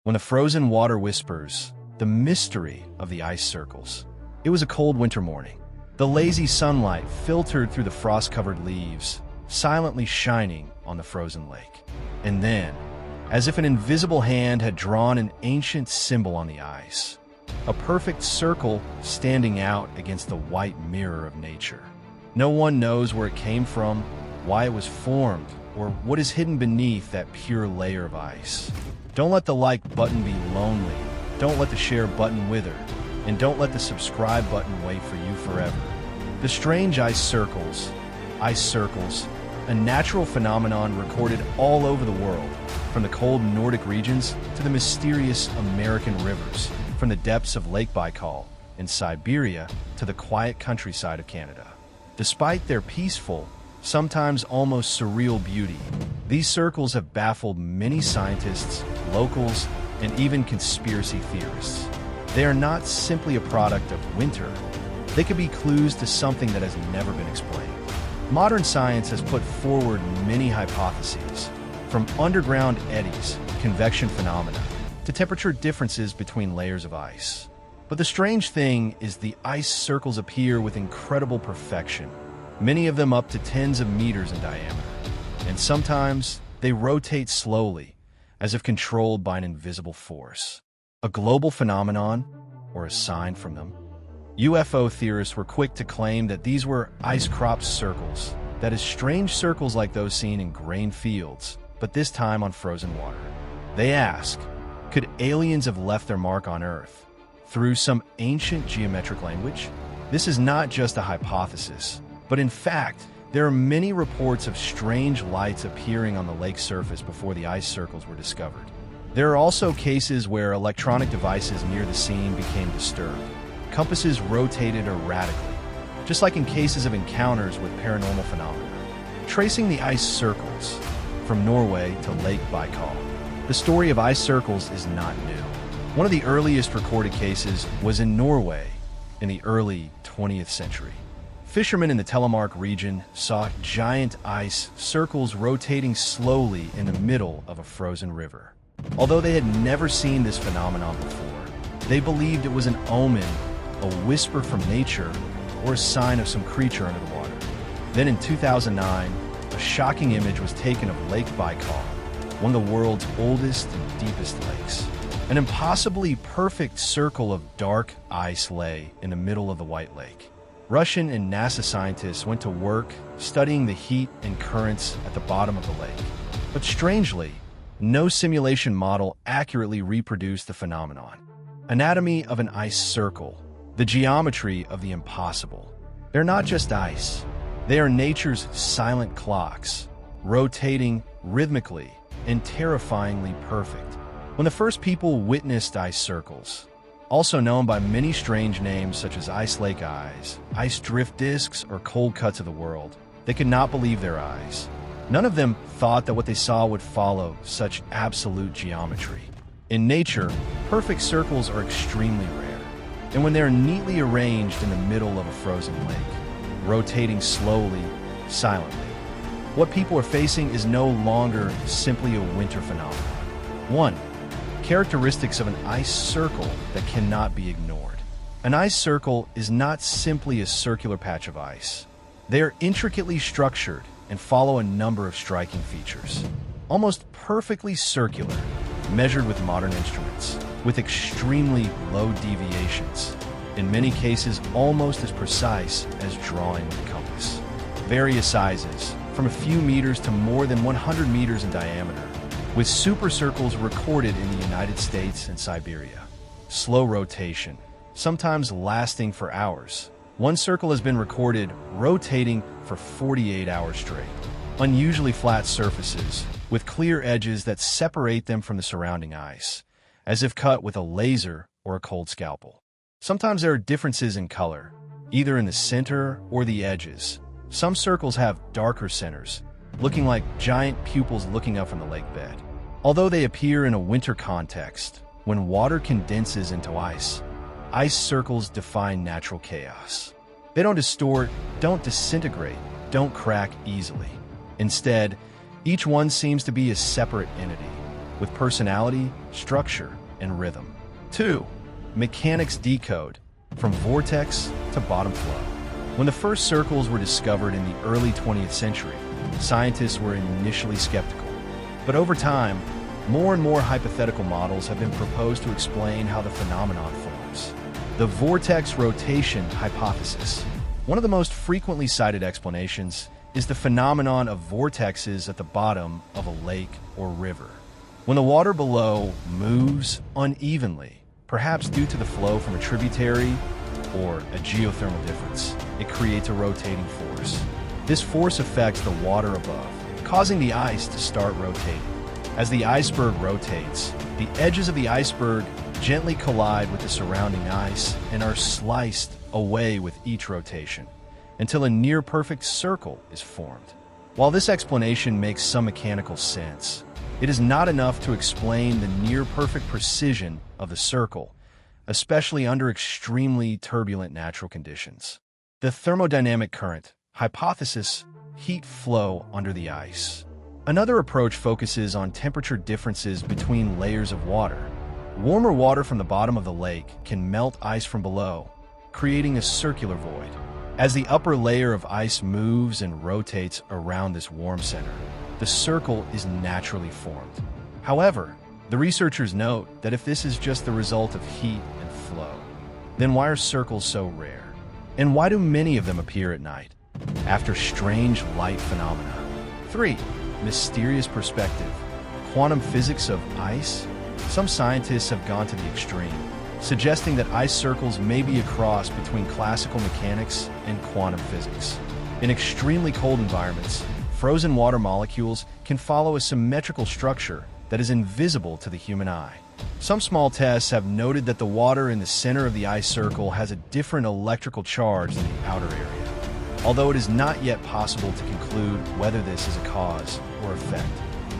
When the frozen water whispers, the mystery of the ice circles. It was a cold winter morning. The lazy sunlight filtered through the frost-covered leaves, silently shining on the frozen lake. And then, as if an invisible hand had drawn an ancient symbol on the ice, a perfect circle standing out against the white mirror of nature. No one knows where it came from, why it was formed, or what is hidden beneath that pure layer of ice. Don't let the like button be lonely. Don't let the share button wither. And don't let the subscribe button wait for you forever. The strange ice circles, a natural phenomenon recorded all over the world, from the cold Nordic regions to the mysterious American rivers, from the depths of Lake Baikal in Siberia to the quiet countryside of Canada. Despite their peaceful, sometimes almost surreal beauty, these circles have baffled many scientists, locals, and even conspiracy theorists. They are not simply a product of winter. They could be clues to something that has never been explained. Modern science has put forward many hypotheses, from underground eddies, convection phenomena, to temperature differences between layers of ice. But the strange thing is the ice circles appear with incredible perfection, many of them up to tens of meters in diameter. And sometimes they rotate slowly, as if controlled by an invisible force. A global phenomenon, or a sign from them. UFO theorists were quick to claim that these were ice-cropped circles, that is, strange circles like those seen in grain fields, but this time on frozen water. They ask, could aliens have left their mark on Earth through some ancient geometric language? This is not just a hypothesis, but in fact, there are many reports of strange lights appearing on the lake's surface before the ice circles were discovered. There are also cases where electronic devices near the scene became disturbed. Compasses rotated erratically, just like in cases of encounters with paranormal phenomena. Tracing the ice circles from Norway to Lake Baikal, the story of ice circles is not new. One of the earliest recorded cases was in Norway in the early 20th century. Fishermen in the Telemark region saw giant ice circles rotating slowly in the middle of a frozen river. Although they had never seen this phenomenon before, they believed it was an omen, a whisper from nature, or a sign of some creature under the water. Then in 2009, a shocking image was taken of Lake Baikal, one of the world's oldest and deepest lakes. An impossibly perfect circle of dark ice lay in the middle of the White Lake. Russian and NASA scientists went to work studying the heat and currents at the bottom of the lake. But strangely, no simulation model accurately reproduced the phenomenon. Anatomy of an ice circle, the geometry of the impossible. They're not just ice. They are nature's silent clocks, rotating rhythmically and terrifyingly perfect. When the first people witnessed ice circles, also known by many strange names such as ice lake eyes, ice drift discs, or cold cuts of the world, they could not believe their eyes. None of them thought that what they saw would follow such absolute geometry. In nature, perfect circles are extremely rare, and when they are neatly arranged in the middle of a frozen lake, rotating slowly, silently, what people are facing is no longer simply a winter phenomenon. 1. Characteristics of an ice circle that cannot be ignored. An ice circle is not simply a circular patch of ice. They are intricately structured and follow a number of striking features. Almost perfectly circular, measured with modern instruments, with extremely low deviations, in many cases almost as precise as drawing with a compass. Various sizes, from a few meters to more than 100 meters in diameter, with supercircles recorded in the United States and Siberia. Slow rotation, sometimes lasting for hours. One circle has been recorded rotating for 48 hours straight. Unusually flat surfaces, with clear edges that separate them from the surrounding ice, as if cut with a laser or a cold scalpel. Sometimes there are differences in color, either in the center or the edges. Some circles have darker centers, looking like giant pupils looking up from the lake bed. Although they appear in a winter context, when water condenses into ice circles defy natural chaos. They don't distort, don't disintegrate, don't crack easily. Instead, each one seems to be a separate entity, with personality, structure, and rhythm. 2. Mechanics decode, from vortex to bottom flow. When the first circles were discovered in the early 20th century, scientists were initially skeptical. But over time, more and more hypothetical models have been proposed to explain how the phenomenon forms. The vortex rotation hypothesis. One of the most frequently cited explanations is the phenomenon of vortexes at the bottom of a lake or river. When the water below moves unevenly, perhaps due to the flow from a tributary or a geothermal difference, it creates a rotating force. This force affects the water above, causing the ice to start rotating. As the iceberg rotates, the edges of the iceberg gently collide with the surrounding ice and are sliced away with each rotation, until a near-perfect circle is formed. While this explanation makes some mechanical sense, it is not enough to explain the near-perfect precision of the circle, especially under extremely turbulent natural conditions. The thermodynamic current hypothesis, heat flow under the ice. Another approach focuses on temperature differences between layers of water. Warmer water from the bottom of the lake can melt ice from below, creating a circular void. As the upper layer of ice moves and rotates around this warm center, the circle is naturally formed. However, the researchers note that if this is just the result of heat and flow, then why are circles so rare? And why do many of them appear at night, after strange light phenomena? 3. Mysterious perspective. Quantum physics of ice? Some scientists have gone to the extreme, suggesting that ice circles may be a cross between classical mechanics and quantum physics. In extremely cold environments, frozen water molecules can follow a symmetrical structure that is invisible to the human eye. Some small tests have noted that the water in the center of the ice circle has a different electrical charge than the outer area, although it is not yet possible to conclude whether this is a cause or effect.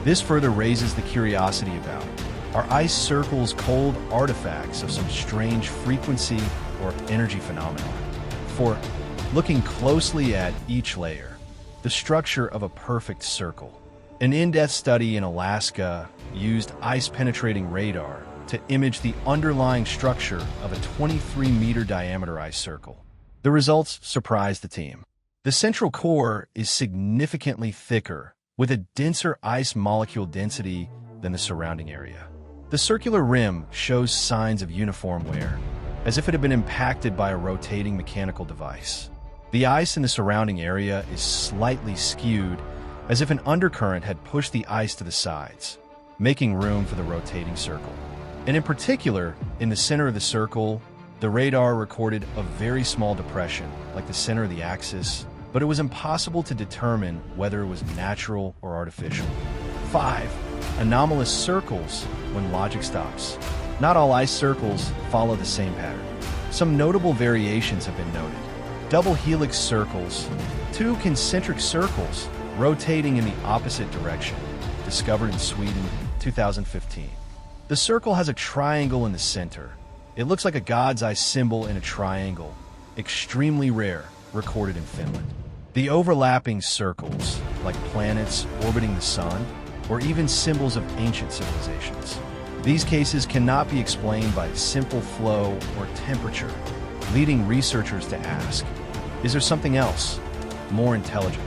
This further raises the curiosity about, are ice circles cold artifacts of some strange frequency or energy phenomenon? 4. Looking closely at each layer, the structure of a perfect circle. An in-depth study in Alaska used ice-penetrating radar to image the underlying structure of a 23-meter diameter ice circle. The results surprised the team. The central core is significantly thicker, with a denser ice molecule density than the surrounding area. The circular rim shows signs of uniform wear, as if it had been impacted by a rotating mechanical device. The ice in the surrounding area is slightly skewed, as if an undercurrent had pushed the ice to the sides, making room for the rotating circle. And in particular, in the center of the circle, the radar recorded a very small depression, like the center of the axis, but it was impossible to determine whether it was natural or artificial. 5. Anomalous circles when logic stops. Not all ice circles follow the same pattern. Some notable variations have been noted. Double helix circles, 2 concentric circles rotating in the opposite direction, discovered in Sweden, 2015. The circle has a triangle in the center. It looks like a God's eye symbol in a triangle, extremely rare, recorded in Finland. The overlapping circles, like planets orbiting the sun, or even symbols of ancient civilizations. These cases cannot be explained by simple flow or temperature, leading researchers to ask, is there something else, more intelligent,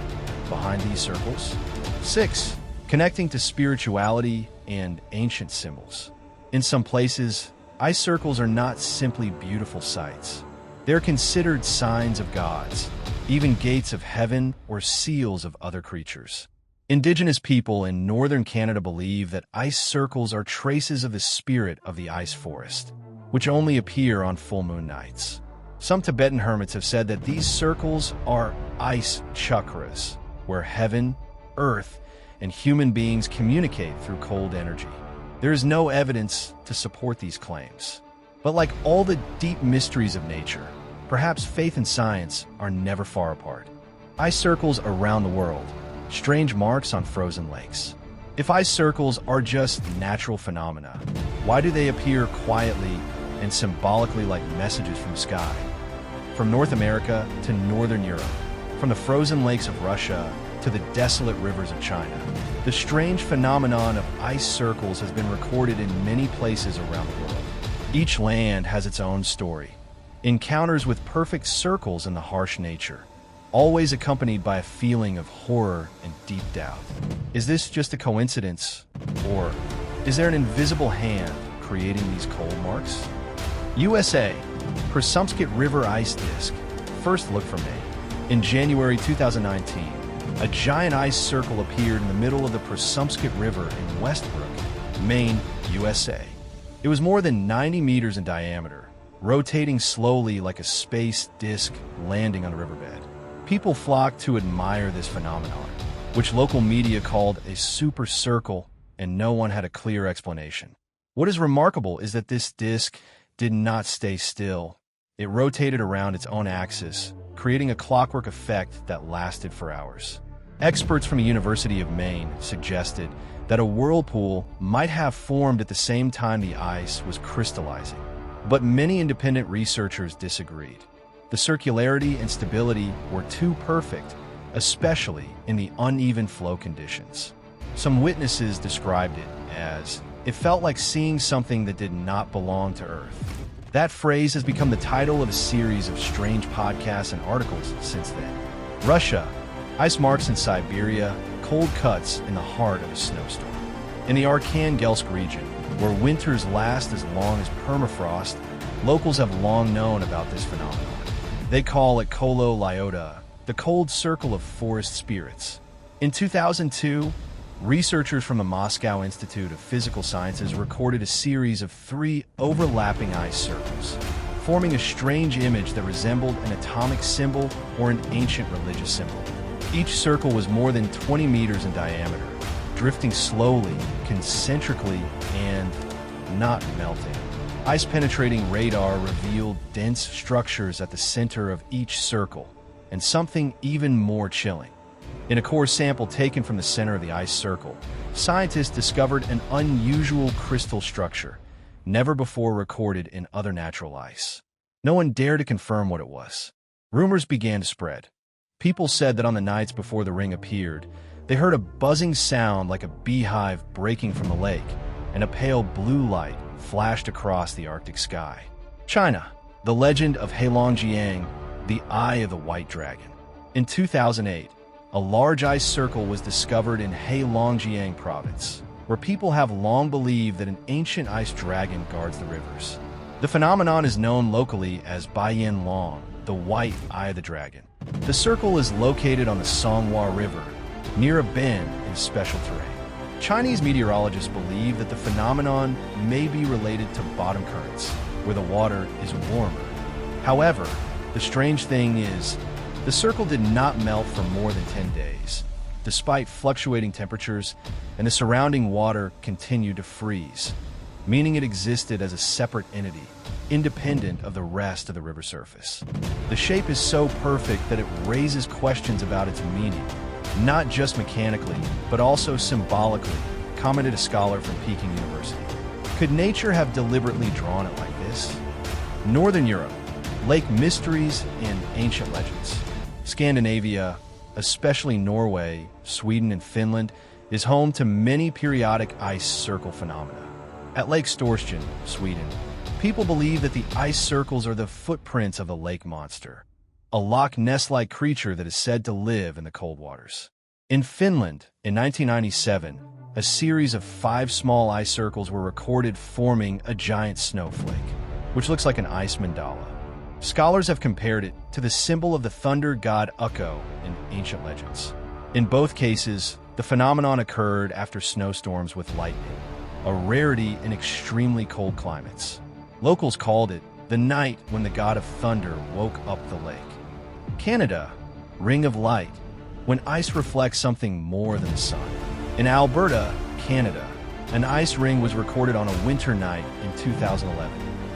behind these circles? 6. Connecting to spirituality and ancient symbols. In some places, ice circles are not simply beautiful sights. They're considered signs of gods, even gates of heaven or seals of other creatures. Indigenous people in northern Canada believe that ice circles are traces of the spirit of the ice forest, which only appear on full moon nights. Some Tibetan hermits have said that these circles are ice chakras, where heaven, earth, and human beings communicate through cold energy. There is no evidence to support these claims. But like all the deep mysteries of nature, perhaps faith and science are never far apart. Ice circles around the world, strange marks on frozen lakes. If ice circles are just natural phenomena, why do they appear quietly and symbolically like messages from the sky? From North America to Northern Europe, from the frozen lakes of Russia to the desolate rivers of China, The strange phenomenon of ice circles has been recorded in many places around the world. Each land has its own story. Encounters with perfect circles in the harsh nature, always accompanied by a feeling of horror and deep doubt. Is this just a coincidence? Or is there an invisible hand creating these cold marks? USA, Persumskit River ice disk, first look from Maine. In January 2019, a giant ice circle appeared in the middle of the Persumskit River in Westbrook, Maine, USA. It was more than 90 meters in diameter, rotating slowly like a space disk landing on the riverbed. People flocked to admire this phenomenon, which local media called a super circle, and no one had a clear explanation. What is remarkable is that this disk did not stay still. It rotated around its own axis, creating a clockwork effect that lasted for hours. Experts from the University of Maine suggested that a whirlpool might have formed at the same time the ice was crystallizing. But many independent researchers disagreed. The circularity and stability were too perfect, especially in the uneven flow conditions. Some witnesses described it as, "It felt like seeing something that did not belong to Earth." That phrase has become the title of a series of strange podcasts and articles since then. Russia, ice marks in Siberia, cold cuts in the heart of a snowstorm. In the Arkhangelsk region, where winters last as long as permafrost, locals have long known about this phenomenon. They call it Kolo Lyota, the cold circle of forest spirits. In 2002, researchers from the Moscow Institute of Physical Sciences recorded a series of 3 overlapping ice circles, forming a strange image that resembled an atomic symbol or an ancient religious symbol. Each circle was more than 20 meters in diameter, drifting slowly, concentrically, and not melting. Ice-penetrating radar revealed dense structures at the center of each circle, and something even more chilling. In a core sample taken from the center of the ice circle, scientists discovered an unusual crystal structure, never before recorded in other natural ice. No one dared to confirm what it was. Rumors began to spread. People said that on the nights before the ring appeared, they heard a buzzing sound like a beehive breaking from the lake, and a pale blue light flashed across the Arctic sky. China, the legend of Heilongjiang, the Eye of the White Dragon. In 2008, a large ice circle was discovered in Heilongjiang province, where people have long believed that an ancient ice dragon guards the rivers. The phenomenon is known locally as Baiyan Long, the White Eye of the Dragon. The circle is located on the Songhua River, near a bend in special terrain. Chinese meteorologists believe that the phenomenon may be related to bottom currents, where the water is warmer. However, the strange thing is, the circle did not melt for more than 10 days, despite fluctuating temperatures, and the surrounding water continued to freeze, meaning it existed as a separate entity, independent of the rest of the river surface. The shape is so perfect that it raises questions about its meaning, not just mechanically, but also symbolically, commented a scholar from Peking University. Could nature have deliberately drawn it like this? Northern Europe, lake mysteries and ancient legends. Scandinavia, especially Norway, Sweden, and Finland, is home to many periodic ice circle phenomena. At Lake Storsjön, Sweden, people believe that the ice circles are the footprints of a lake monster, a Loch Ness-like creature that is said to live in the cold waters. In Finland, in 1997, a series of 5 small ice circles were recorded forming a giant snowflake, which looks like an ice mandala. Scholars have compared it to the symbol of the thunder god Ukko in ancient legends. In both cases, the phenomenon occurred after snowstorms with lightning, a rarity in extremely cold climates. Locals called it the night when the god of thunder woke up the lake. Canada, Ring of Light, when ice reflects something more than the sun. In Alberta, Canada, an ice ring was recorded on a winter night in 2011.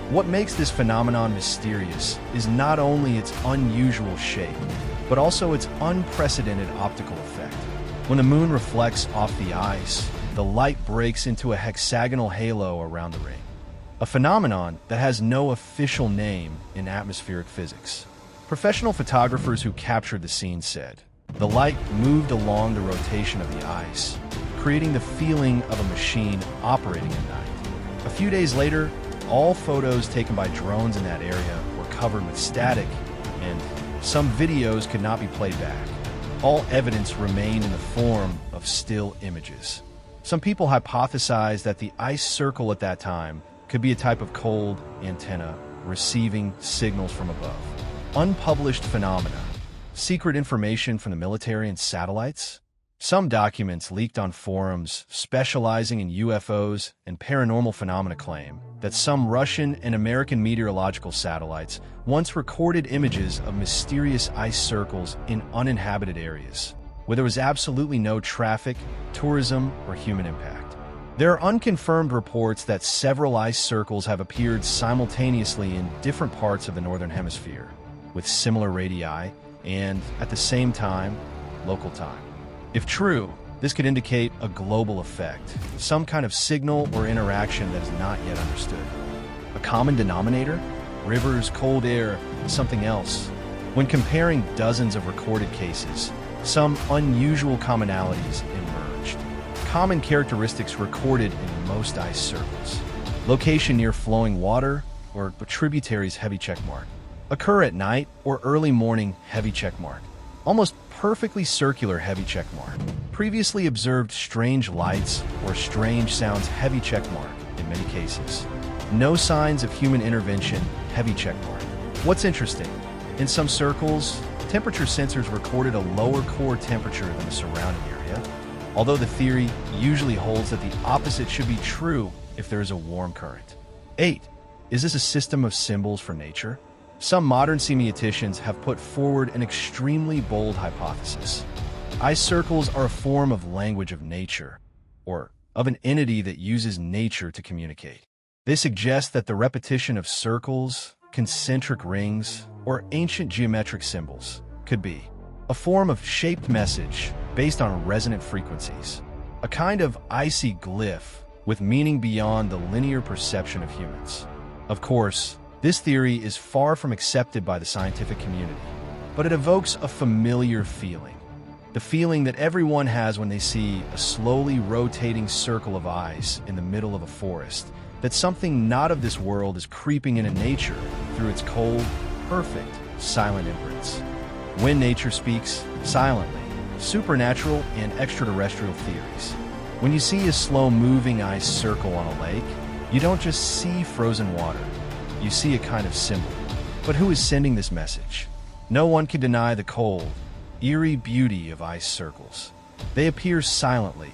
What makes this phenomenon mysterious is not only its unusual shape, but also its unprecedented optical effect. When the moon reflects off the ice, the light breaks into a hexagonal halo around the ring, a phenomenon that has no official name in atmospheric physics. Professional photographers who captured the scene said, "The light moved along the rotation of the ice, creating the feeling of a machine operating at night. A few days later, all photos taken by drones in that area were covered with static, and some videos could not be played back. All evidence remained in the form of still images. Some people hypothesized that the ice circle at that time could be a type of cold antenna receiving signals from above. Unpublished phenomena. Secret information from the military and satellites. Some documents leaked on forums specializing in UFOs and paranormal phenomena claim that some Russian and American meteorological satellites once recorded images of mysterious ice circles in uninhabited areas, where there was absolutely no traffic, tourism, or human impact. There are unconfirmed reports that several ice circles have appeared simultaneously in different parts of the Northern Hemisphere, with similar radii and, at the same time, local time. If true, this could indicate a global effect, some kind of signal or interaction that is not yet understood. A common denominator? Rivers, cold air, something else. When comparing dozens of recorded cases, some unusual commonalities emerged. Common characteristics recorded in most ice circles. Location near flowing water or tributaries, heavy checkmark. Occur at night or early morning, heavy checkmark. Almost perfectly circular, heavy checkmark. Previously observed strange lights or strange sounds, heavy checkmark in many cases. No signs of human intervention, heavy checkmark. What's interesting, in some circles, temperature sensors recorded a lower core temperature than the surrounding area, although the theory usually holds that the opposite should be true if there is a warm current. 8. Is this a system of symbols for nature? Some modern semioticians have put forward an extremely bold hypothesis. Ice circles are a form of language of nature, or of an entity that uses nature to communicate. They suggest that the repetition of circles, concentric rings, or ancient geometric symbols could be a form of shaped message based on resonant frequencies, a kind of icy glyph with meaning beyond the linear perception of humans. Of course, this theory is far from accepted by the scientific community, but it evokes a familiar feeling. The feeling that everyone has when they see a slowly rotating circle of ice in the middle of a forest, that something not of this world is creeping into nature through its cold, perfect, silent imprints. When nature speaks silently, supernatural and extraterrestrial theories. When you see a slow-moving ice circle on a lake, you don't just see frozen water. You see a kind of symbol. But who is sending this message? No one can deny the cold, eerie beauty of ice circles. They appear silently,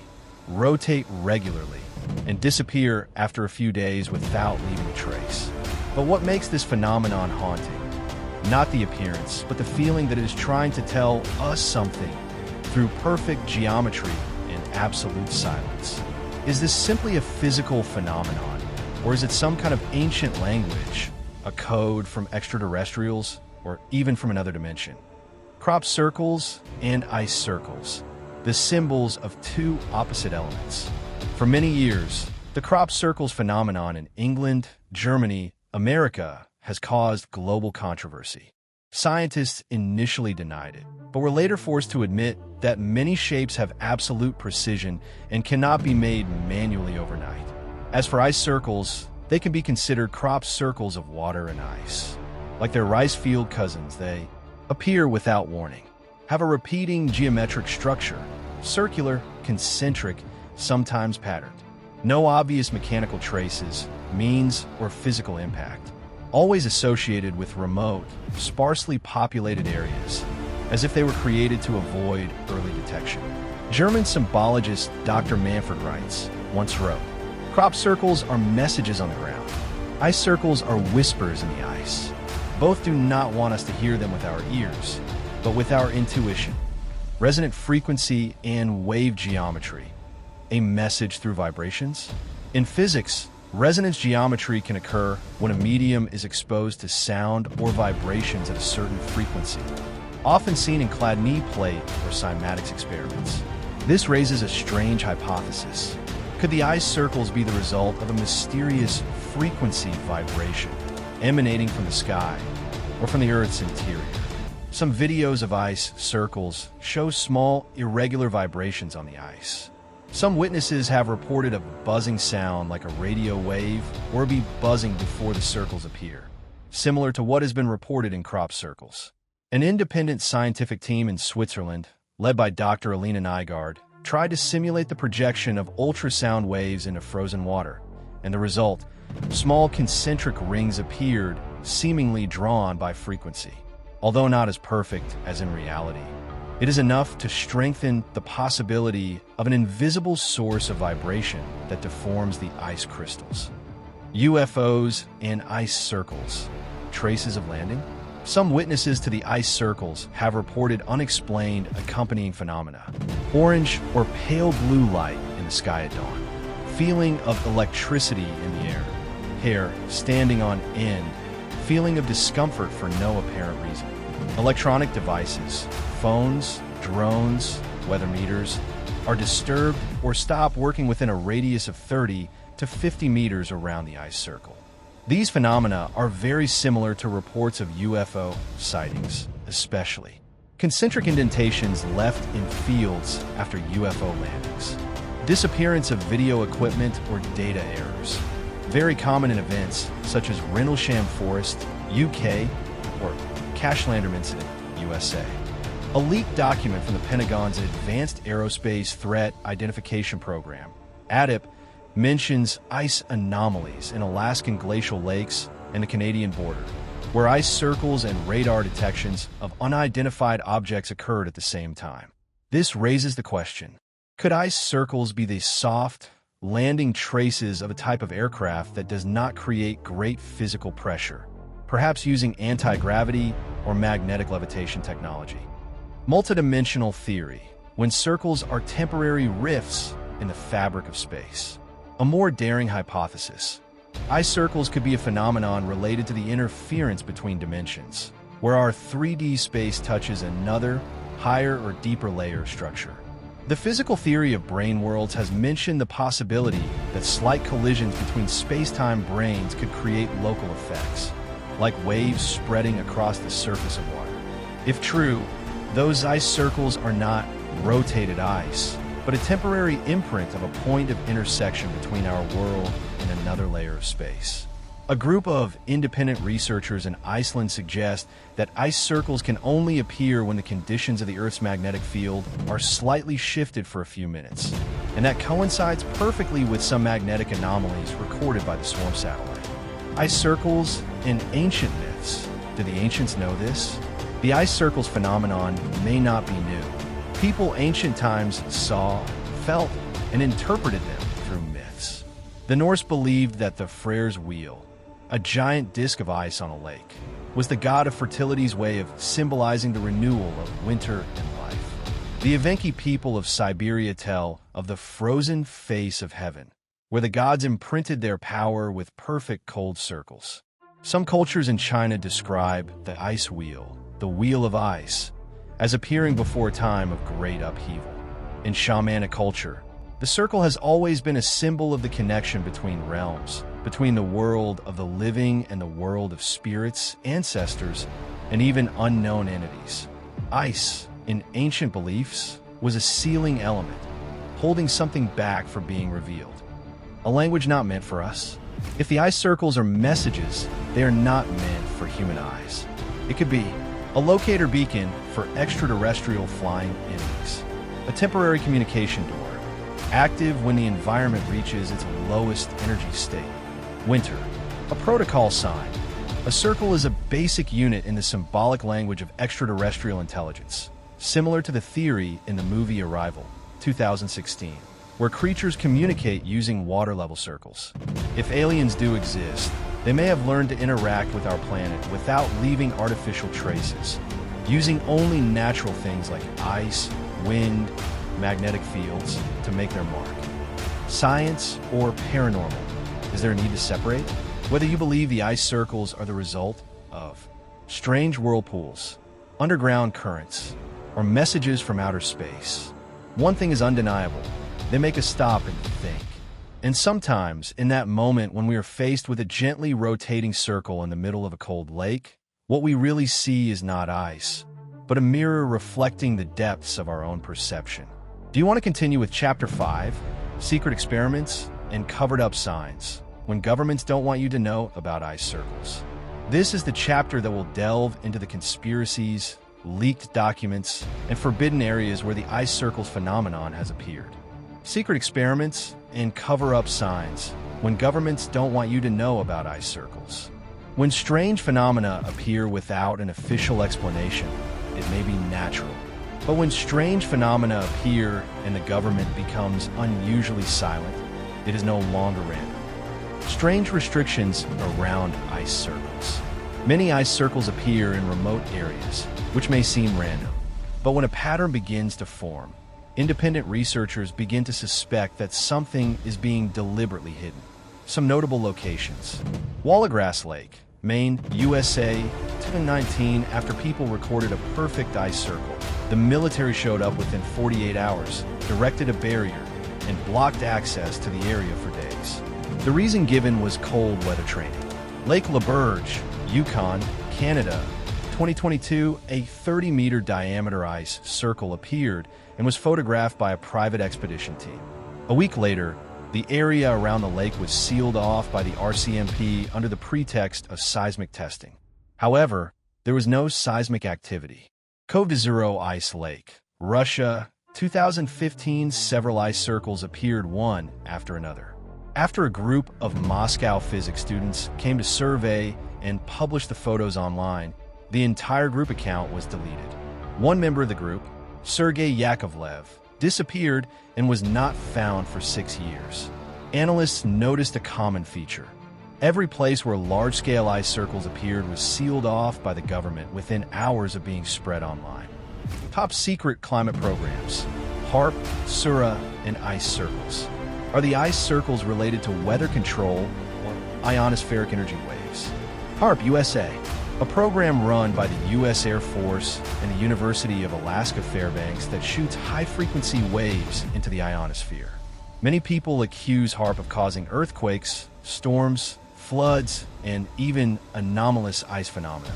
rotate regularly, and disappear after a few days without leaving a trace. But what makes this phenomenon haunting? Not the appearance, but the feeling that it is trying to tell us something through perfect geometry and absolute silence. Is this simply a physical phenomenon? Or is it some kind of ancient language, a code from extraterrestrials, or even from another dimension? Crop circles and ice circles, the symbols of two opposite elements. For many years, the crop circles phenomenon in England, Germany, America has caused global controversy. Scientists initially denied it, but were later forced to admit that many shapes have absolute precision and cannot be made manually overnight. As for ice circles, they can be considered crop circles of water and ice. Like their rice field cousins, they appear without warning, have a repeating geometric structure, circular, concentric, sometimes patterned. No obvious mechanical traces, means, or physical impact. Always associated with remote, sparsely populated areas, as if they were created to avoid early detection. German symbologist Dr. Manfred Reitz once wrote, "Crop circles are messages on the ground. Ice circles are whispers in the ice. Both do not want us to hear them with our ears, but with our intuition. Resonant frequency and wave geometry. A message through vibrations? In physics, resonance geometry can occur when a medium is exposed to sound or vibrations at a certain frequency, often seen in Chladni plate or cymatics experiments. This raises a strange hypothesis. Could the ice circles be the result of a mysterious frequency vibration emanating from the sky or from the Earth's interior? Some videos of ice circles show small, irregular vibrations on the ice. Some witnesses have reported a buzzing sound like a radio wave or a bee buzzing before the circles appear, similar to what has been reported in crop circles. An independent scientific team in Switzerland, led by Dr. Alina Nygaard, tried to simulate the projection of ultrasound waves into frozen water, and the result, small concentric rings appeared, seemingly drawn by frequency. Although not as perfect as in reality, it is enough to strengthen the possibility of an invisible source of vibration that deforms the ice crystals. UFOs and ice circles. Traces of landing? Some witnesses to the ice circles have reported unexplained accompanying phenomena. Orange or pale blue light in the sky at dawn. Feeling of electricity in the air. Hair standing on end. Feeling of discomfort for no apparent reason. Electronic devices, phones, drones, weather meters, are disturbed or stop working within a radius of 30 to 50 meters around the ice circle. These phenomena are very similar to reports of UFO sightings, especially concentric indentations left in fields after UFO landings, disappearance of video equipment or data errors, very common in events such as Rendlesham Forest, UK, or Cashlanderm Incident, USA. A leaked document from the Pentagon's Advanced Aerospace Threat Identification Program, ADIP, mentions ice anomalies in Alaskan glacial lakes and the Canadian border, where ice circles and radar detections of unidentified objects occurred at the same time. This raises the question, could ice circles be the soft, landing traces of a type of aircraft that does not create great physical pressure, perhaps using anti-gravity or magnetic levitation technology? Multidimensional theory, when circles are temporary rifts in the fabric of space. A more daring hypothesis. Ice circles could be a phenomenon related to the interference between dimensions, where our 3D space touches another, higher or deeper layer of structure. The physical theory of brane worlds has mentioned the possibility that slight collisions between space-time branes could create local effects, like waves spreading across the surface of water. If true, those ice circles are not rotated ice, but a temporary imprint of a point of intersection between our world and another layer of space. A group of independent researchers in Iceland suggest that ice circles can only appear when the conditions of the Earth's magnetic field are slightly shifted for a few minutes, and that coincides perfectly with some magnetic anomalies recorded by the Swarm satellite. Ice circles and ancient myths. Did the ancients know this? The ice circles phenomenon may not be new. People ancient times saw, felt, and interpreted them through myths. The Norse believed that the Freyr's wheel, a giant disk of ice on a lake, was the god of fertility's way of symbolizing the renewal of winter and life. The Evenki people of Siberia tell of the frozen face of heaven, where the gods imprinted their power with perfect cold circles. Some cultures in China describe the ice wheel, the wheel of ice, as appearing before a time of great upheaval. In shamanic culture, the circle has always been a symbol of the connection between realms, between the world of the living and the world of spirits, ancestors, and even unknown entities. Ice, in ancient beliefs, was a sealing element, holding something back from being revealed. A language not meant for us. If the ice circles are messages, they are not meant for human eyes. It could be a locator beacon for extraterrestrial flying enemies, a temporary communication door, active when the environment reaches its lowest energy state. Winter, a protocol sign. A circle is a basic unit in the symbolic language of extraterrestrial intelligence, similar to the theory in the movie Arrival, 2016, where creatures communicate using water-level circles. If aliens do exist, they may have learned to interact with our planet without leaving artificial traces, using only natural things like ice, wind, magnetic fields to make their mark. Science or paranormal? Is there a need to separate? Whether you believe the ice circles are the result of strange whirlpools, underground currents, or messages from outer space, one thing is undeniable. They make us stop and think. And sometimes, in that moment when we are faced with a gently rotating circle in the middle of a cold lake, what we really see is not ice, but a mirror reflecting the depths of our own perception. Do you want to continue with Chapter 5, Secret Experiments and Covered-Up Signs, when governments don't want you to know about ice circles? This is the chapter that will delve into the conspiracies, leaked documents, and forbidden areas where the ice circles phenomenon has appeared. Secret experiments and cover-up signs, when governments don't want you to know about ice circles. When strange phenomena appear without an official explanation, it may be natural. But when strange phenomena appear and the government becomes unusually silent, it is no longer random. Strange restrictions around ice circles. Many ice circles appear in remote areas, which may seem random. But when a pattern begins to form, independent researchers begin to suspect that something is being deliberately hidden. Some notable locations. Wallagrass Lake, Maine, USA, 2019. After people recorded a perfect ice circle, the military showed up within 48 hours, erected a barrier, and blocked access to the area for days. The reason given was cold weather training. Lake LaBerge, Yukon, Canada, 2022. A 30-meter diameter ice circle appeared and was photographed by a private expedition team. A week later, the area around the lake was sealed off by the RCMP under the pretext of seismic testing. However, there was no seismic activity. Cove de Zero Ice Lake, Russia, 2015. Several ice circles appeared one after another. After a group of Moscow physics students came to survey and publish the photos online, the entire group account was deleted. One member of the group, Sergei Yakovlev, disappeared and was not found for 6 years. Analysts noticed a common feature. Every place where large-scale ice circles appeared was sealed off by the government within hours of being spread online. Top secret climate programs. HARP, Sura, and ice circles. Are the ice circles related to weather control or ionospheric energy waves? HARP USA, a program run by the U.S. Air Force and the University of Alaska Fairbanks that shoots high-frequency waves into the ionosphere. Many people accuse HARP of causing earthquakes, storms, floods, and even anomalous ice phenomena.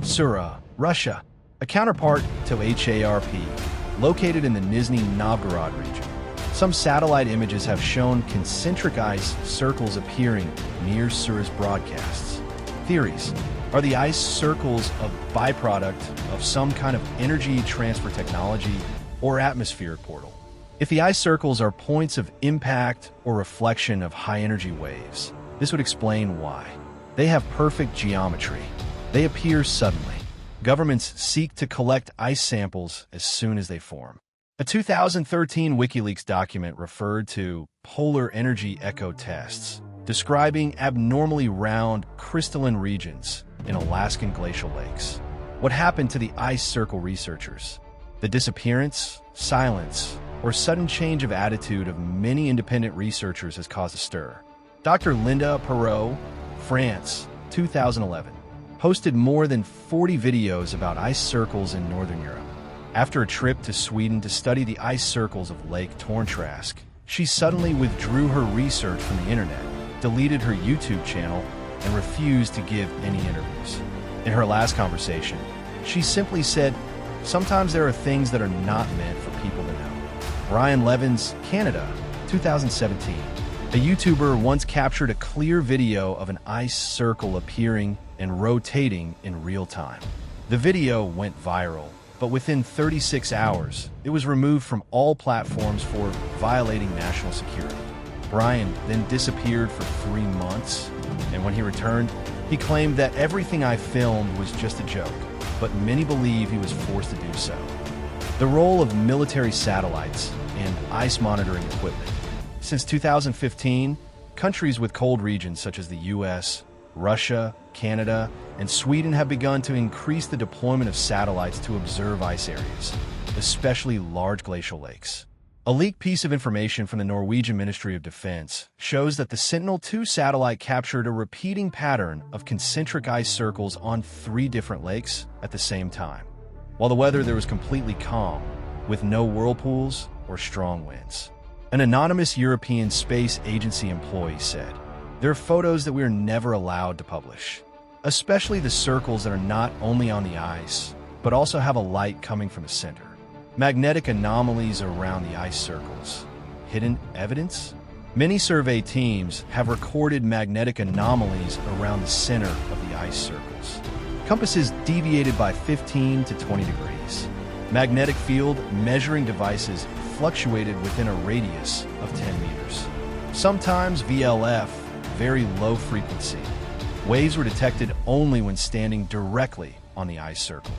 Sura, Russia, a counterpart to HARP, located in the Nizhny Novgorod region. Some satellite images have shown concentric ice circles appearing near Sura's broadcasts. Theories. Are the ice circles a byproduct of some kind of energy transfer technology or atmospheric portal? If the ice circles are points of impact or reflection of high-energy waves, this would explain why. They have perfect geometry. They appear suddenly. Governments seek to collect ice samples as soon as they form. A 2013 WikiLeaks document referred to polar energy echo tests, describing abnormally round crystalline regions in Alaskan glacial lakes. What happened to the ice circle researchers? The disappearance, silence, or sudden change of attitude of many independent researchers has caused a stir. Dr. Linda Perrault, France, 2011, posted more than 40 videos about ice circles in Northern Europe. After a trip to Sweden to study the ice circles of Lake Torntrask, she suddenly withdrew her research from the internet, deleted her YouTube channel, and refused to give any interviews. In her last conversation, she simply said, "Sometimes there are things that are not meant for people to know." Brian Levins, Canada, 2017. A YouTuber once captured a clear video of an ice circle appearing and rotating in real time. The video went viral, but within 36 hours, it was removed from all platforms for violating national security. Brian then disappeared for 3 months, and when he returned, he claimed that everything I filmed was just a joke, but many believe he was forced to do so. The role of military satellites and ice monitoring equipment. Since 2015, countries with cold regions such as the US, Russia, Canada, and Sweden have begun to increase the deployment of satellites to observe ice areas, especially large glacial lakes. A leaked piece of information from the Norwegian Ministry of Defense shows that the Sentinel-2 satellite captured a repeating pattern of concentric ice circles on 3 different lakes at the same time. While the weather there was completely calm, with no whirlpools or strong winds. An anonymous European Space Agency employee said, "There are photos that we are never allowed to publish, especially the circles that are not only on the ice, but also have a light coming from the center. Magnetic anomalies around the ice circles. Hidden evidence? Many survey teams have recorded magnetic anomalies around the center of the ice circles. Compasses deviated by 15 to 20 degrees. Magnetic field measuring devices fluctuated within a radius of 10 meters. Sometimes VLF, very low frequency. Waves were detected only when standing directly on the ice circle.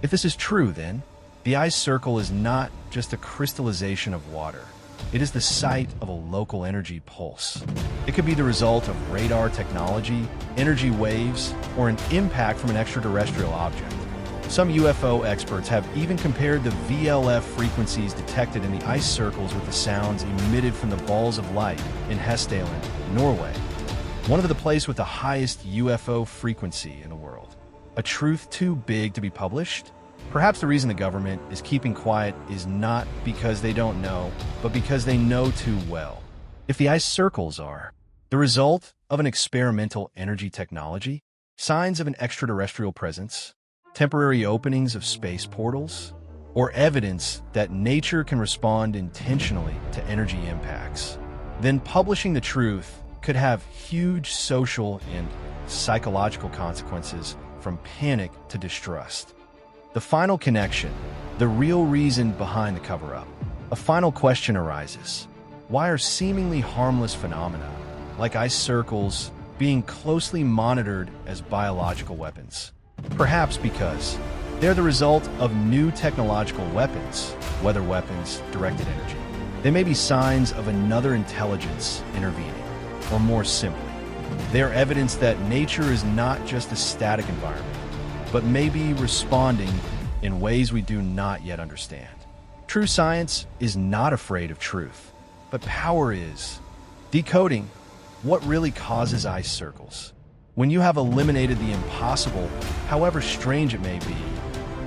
If this is true, then, the ice circle is not just a crystallization of water. It is the site of a local energy pulse. It could be the result of radar technology, energy waves, or an impact from an extraterrestrial object. Some UFO experts have even compared the VLF frequencies detected in the ice circles with the sounds emitted from the balls of light in Hessdalen, Norway, one of the places with the highest UFO frequency in the world. A truth too big to be published? Perhaps the reason the government is keeping quiet is not because they don't know, but because they know too well. If the ice circles are the result of an experimental energy technology, signs of an extraterrestrial presence, temporary openings of space portals, or evidence that nature can respond intentionally to energy impacts, then publishing the truth could have huge social and psychological consequences, from panic to distrust. The final connection, the real reason behind the cover-up. A final question arises. Why are seemingly harmless phenomena, like ice circles, being closely monitored as biological weapons? Perhaps because they're the result of new technological weapons, weather weapons, directed energy. They may be signs of another intelligence intervening, or more simply, they are evidence that nature is not just a static environment, but may be responding in ways we do not yet understand. True science is not afraid of truth, but power is. Decoding what really causes ice circles. When you have eliminated the impossible, however strange it may be,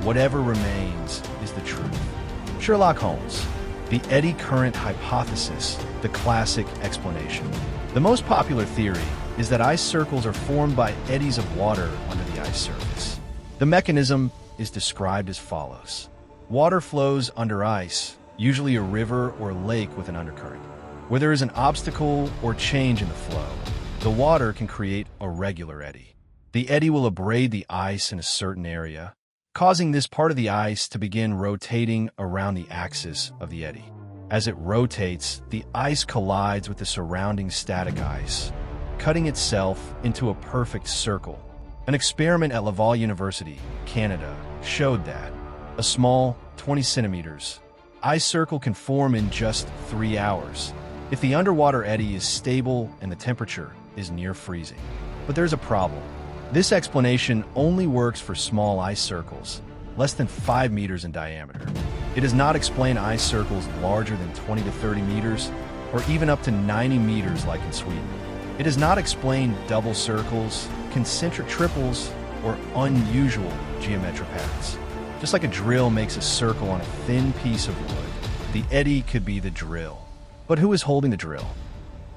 whatever remains is the truth. Sherlock Holmes, the eddy current hypothesis, the classic explanation. The most popular theory is that ice circles are formed by eddies of water under the ice surface. The mechanism is described as follows. Water flows under ice, usually a river or lake with an undercurrent. Where there is an obstacle or change in the flow, the water can create a regular eddy. The eddy will abrade the ice in a certain area, causing this part of the ice to begin rotating around the axis of the eddy. As it rotates, the ice collides with the surrounding static ice, cutting itself into a perfect circle. An experiment at Laval University, Canada, showed that a small, 20 centimeters, ice circle can form in just 3 hours if the underwater eddy is stable and the temperature is near freezing. But there's a problem. This explanation only works for small ice circles, less than 5 meters in diameter. It does not explain ice circles larger than 20 to 30 meters, or even up to 90 meters like in Sweden. It does not explain double circles, concentric triples, or unusual geometric patterns. Just like a drill makes a circle on a thin piece of wood, the eddy could be the drill. But who is holding the drill?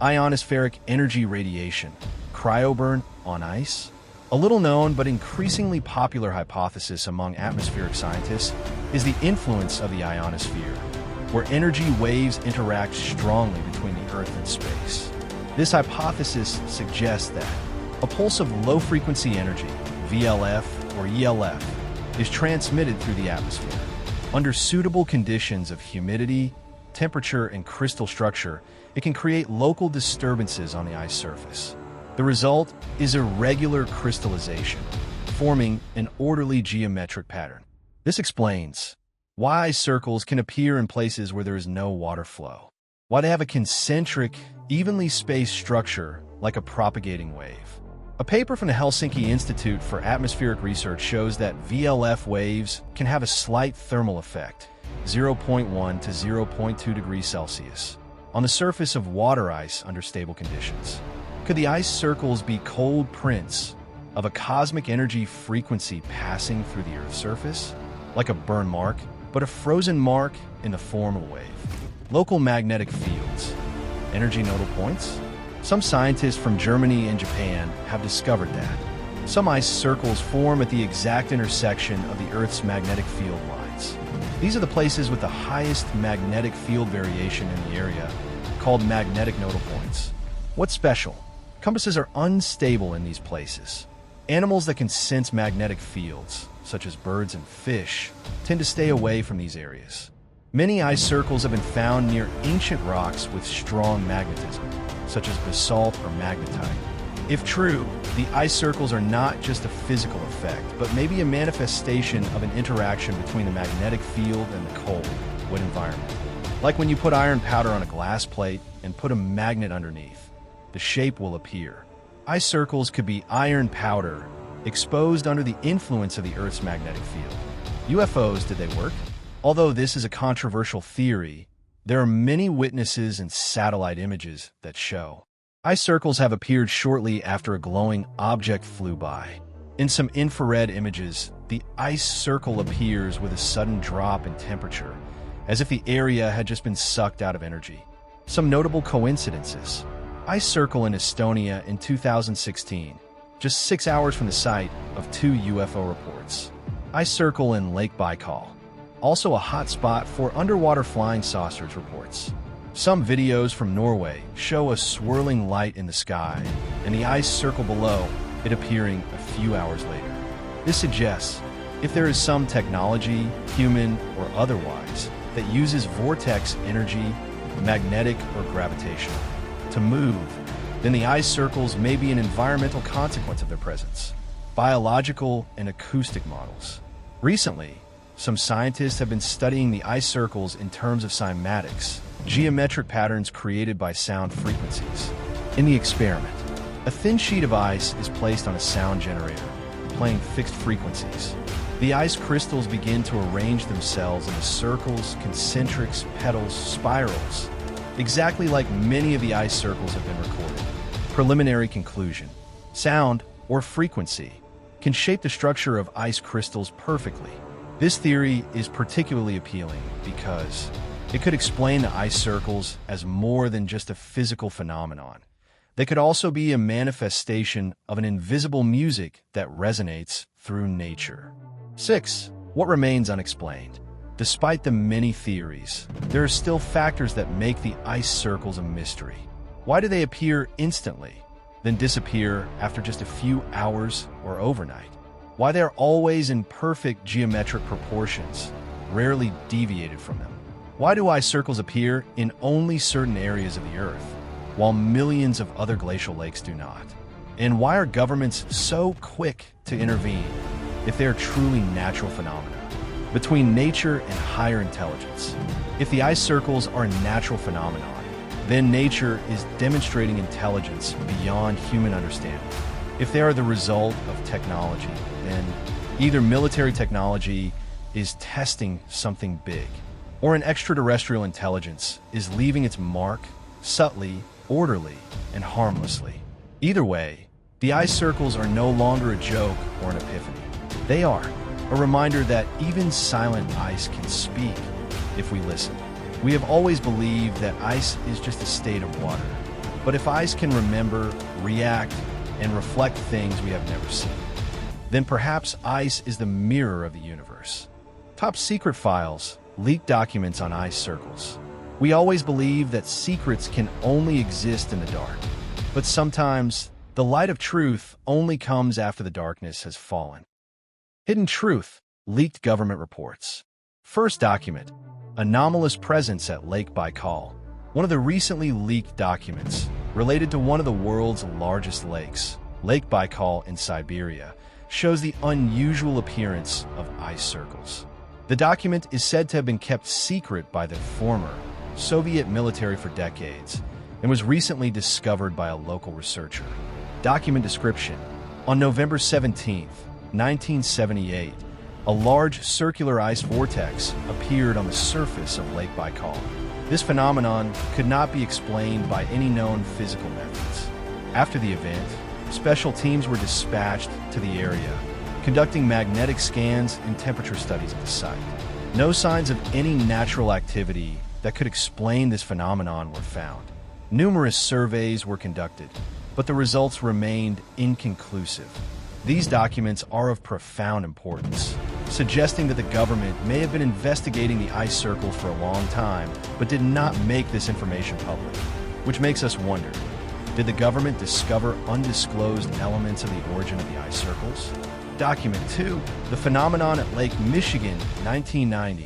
Ionospheric energy radiation, cryoburn on ice? A little known but increasingly popular hypothesis among atmospheric scientists is the influence of the ionosphere, where energy waves interact strongly between the Earth and space. This hypothesis suggests that a pulse of low-frequency energy, VLF or ELF, is transmitted through the atmosphere. Under suitable conditions of humidity, temperature, and crystal structure, it can create local disturbances on the ice surface. The result is irregular crystallization, forming an orderly geometric pattern. This explains why ice circles can appear in places where there is no water flow, why they have a concentric, evenly spaced structure like a propagating wave. A paper from the Helsinki Institute for Atmospheric Research shows that VLF waves can have a slight thermal effect, 0.1 to 0.2 degrees Celsius, on the surface of water ice under stable conditions. Could the ice circles be cold prints of a cosmic energy frequency passing through the Earth's surface? Like a burn mark, but a frozen mark in the form of a wave. Local magnetic fields. Energy nodal points? Some scientists from Germany and Japan have discovered that some ice circles form at the exact intersection of the Earth's magnetic field lines. points. These are the places with the highest magnetic field variation in the area, called magnetic nodal points. What's special? Compasses are unstable in these places. Animals that can sense magnetic fields, such as birds and fish, tend to stay away from these areas. Many ice circles have been found near ancient rocks with strong magnetism, such as basalt or magnetite. If true, the ice circles are not just a physical effect, but maybe a manifestation of an interaction between the magnetic field and the cold, wet environment. Like when you put iron powder on a glass plate and put a magnet underneath, the shape will appear. Ice circles could be iron powder exposed under the influence of the Earth's magnetic field. UFOs, did they work? Although this is a controversial theory, there are many witnesses and satellite images that show. Ice circles have appeared shortly after a glowing object flew by. In some infrared images, the ice circle appears with a sudden drop in temperature, as if the area had just been sucked out of energy. Some notable coincidences. Ice circle in Estonia in 2016, just 6 hours from the site of 2 UFO reports. Ice circle in Lake Baikal, also a hot spot for underwater flying saucers reports. Some videos from Norway show a swirling light in the sky and the ice circle below it appearing a few hours later. This suggests if there is some technology, human or otherwise, that uses vortex energy, magnetic or gravitational, to move, then the ice circles may be an environmental consequence of their presence. Biological and acoustic models. Recently, some scientists have been studying the ice circles in terms of cymatics, geometric patterns created by sound frequencies. In the experiment, a thin sheet of ice is placed on a sound generator, playing fixed frequencies. The ice crystals begin to arrange themselves into circles, concentrics, petals, spirals, exactly like many of the ice circles have been recorded. Preliminary conclusion. Sound, or frequency, can shape the structure of ice crystals perfectly. This theory is particularly appealing because it could explain the ice circles as more than just a physical phenomenon. They could also be a manifestation of an invisible music that resonates through nature. 6. What remains unexplained? Despite the many theories, there are still factors that make the ice circles a mystery. Why do they appear instantly, then disappear after just a few hours or overnight? Why they're always in perfect geometric proportions, rarely deviated from them? Why do ice circles appear in only certain areas of the Earth, while millions of other glacial lakes do not? And why are governments so quick to intervene if they are truly natural phenomena? Between nature and higher intelligence. If the ice circles are a natural phenomenon, then nature is demonstrating intelligence beyond human understanding. If they are the result of technology, then either military technology is testing something big, or an extraterrestrial intelligence is leaving its mark subtly, orderly, and harmlessly. Either way, the ice circles are no longer a joke or an epiphany. They are a reminder that even silent ice can speak if we listen. We have always believed that ice is just a state of water. But if ice can remember, react, and reflect things we have never seen, then perhaps ice is the mirror of the universe. Top secret files, leaked documents on ice circles. We always believe that secrets can only exist in the dark. But sometimes, the light of truth only comes after the darkness has fallen. Hidden truth, leaked government reports. First document, anomalous presence at Lake Baikal. One of the recently leaked documents related to one of the world's largest lakes, Lake Baikal in Siberia, shows the unusual appearance of ice circles. The document is said to have been kept secret by the former Soviet military for decades and was recently discovered by a local researcher. Document description. On November 17, 1978, a large circular ice vortex appeared on the surface of Lake Baikal. This phenomenon could not be explained by any known physical methods. After the event, special teams were dispatched to the area, conducting magnetic scans and temperature studies at the site. No signs of any natural activity that could explain this phenomenon were found. Numerous surveys were conducted, but the results remained inconclusive. These documents are of profound importance, suggesting that the government may have been investigating the ice circles for a long time, but did not make this information public. Which makes us wonder, did the government discover undisclosed elements of the origin of the ice circles? Document 2, the phenomenon at Lake Michigan, 1990.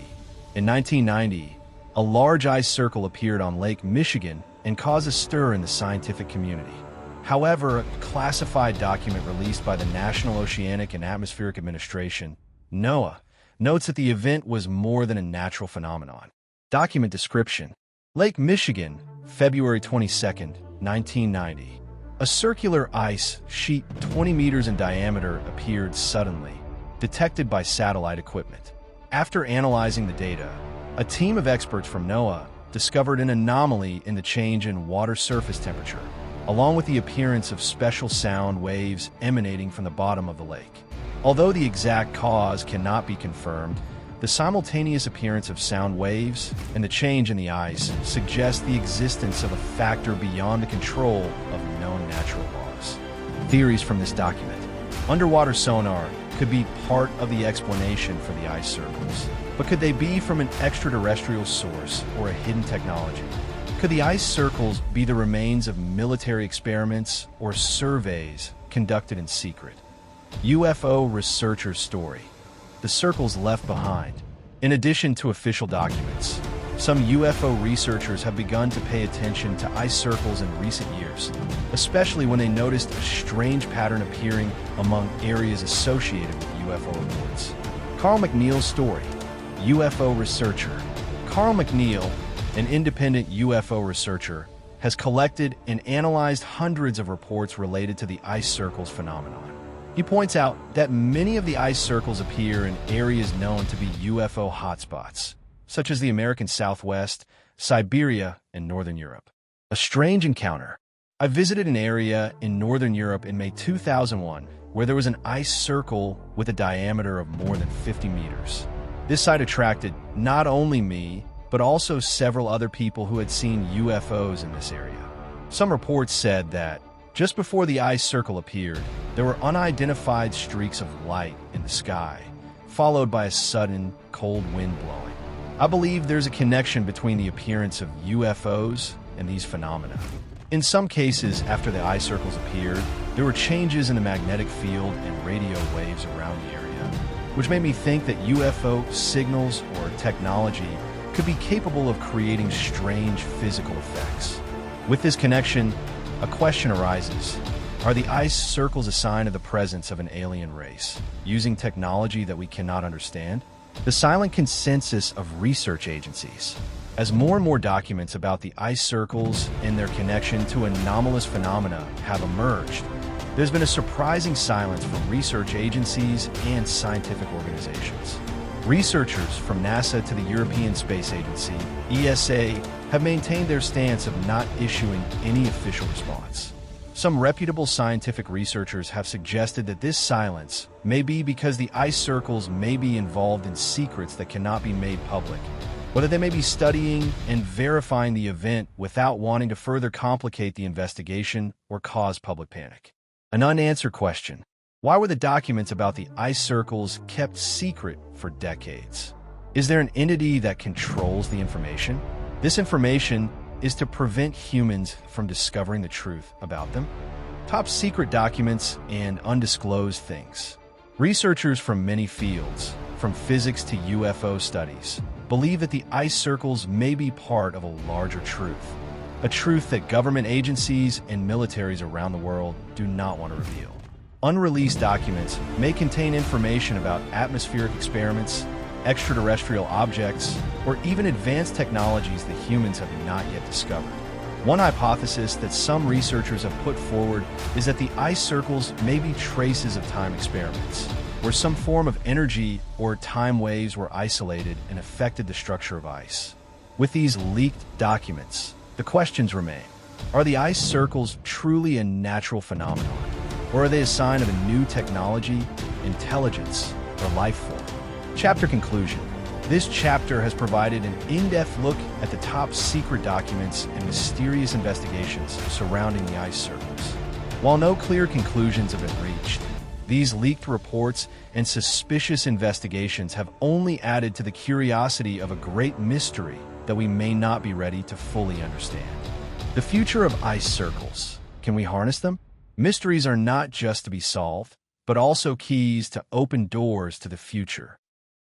In 1990, a large ice circle appeared on Lake Michigan and caused a stir in the scientific community. However, a classified document released by the National Oceanic and Atmospheric Administration, NOAA, notes that the event was more than a natural phenomenon. Document description: Lake Michigan, February 22, 1990. A circular ice sheet 20 meters in diameter appeared suddenly, detected by satellite equipment. After analyzing the data, a team of experts from NOAA discovered an anomaly in the change in water surface temperature, along with the appearance of special sound waves emanating from the bottom of the lake. Although the exact cause cannot be confirmed, the simultaneous appearance of sound waves and the change in the ice suggest the existence of a factor beyond the control of known natural laws. Theories from this document: underwater sonar could be part of the explanation for the ice circles, but could they be from an extraterrestrial source or a hidden technology? Could the ice circles be the remains of military experiments or surveys conducted in secret? UFO researcher's story: the circles left behind. In addition to official documents, some UFO researchers have begun to pay attention to ice circles in recent years, especially when they noticed a strange pattern appearing among areas associated with UFO reports. Carl McNeil's story: UFO researcher. Carl McNeil, an independent UFO researcher, has collected and analyzed hundreds of reports related to the ice circles phenomenon. He points out that many of the ice circles appear in areas known to be UFO hotspots, such as the American Southwest, Siberia, and Northern Europe. A strange encounter: I visited an area in Northern Europe in May 2001 where there was an ice circle with a diameter of more than 50 meters. This site attracted not only me, but also several other people who had seen UFOs in this area. Some reports said that just before the ice circle appeared, there were unidentified streaks of light in the sky, followed by a sudden, cold wind blowing. I believe there's a connection between the appearance of UFOs and these phenomena. In some cases, after the ice circles appeared, there were changes in the magnetic field and radio waves around the area, which made me think that UFO signals or technology could be capable of creating strange physical effects. With this connection, a question arises: are the ice circles a sign of the presence of an alien race, using technology that we cannot understand? The silent consensus of research agencies. As more and more documents about the ice circles and their connection to anomalous phenomena have emerged, there's been a surprising silence from research agencies and scientific organizations. Researchers from NASA to the European Space Agency, ESA, have maintained their stance of not issuing any official response. Some reputable scientific researchers have suggested that this silence may be because the ice circles may be involved in secrets that cannot be made public, or that they may be studying and verifying the event without wanting to further complicate the investigation or cause public panic. An unanswered question: why were the documents about the ice circles kept secret for decades? Is there an entity that controls the information? This information is to prevent humans from discovering the truth about them. Top secret documents and undisclosed things. Researchers from many fields, from physics to UFO studies, believe that the ice circles may be part of a larger truth, a truth that government agencies and militaries around the world do not want to reveal. Unreleased documents may contain information about atmospheric experiments, extraterrestrial objects, or even advanced technologies that humans have not yet discovered. One hypothesis that some researchers have put forward is that the ice circles may be traces of time experiments, where some form of energy or time waves were isolated and affected the structure of ice. With these leaked documents, the questions remain: are the ice circles truly a natural phenomenon, or are they a sign of a new technology, intelligence, or life form? Chapter conclusion. This chapter has provided an in-depth look at the top secret documents and mysterious investigations surrounding the ice circles. While no clear conclusions have been reached, These leaked reports and suspicious investigations have only added to the curiosity of a great mystery that we may not be ready to fully understand. The future of ice circles. Can we harness them? Mysteries are not just to be solved, but also keys to open doors to the future.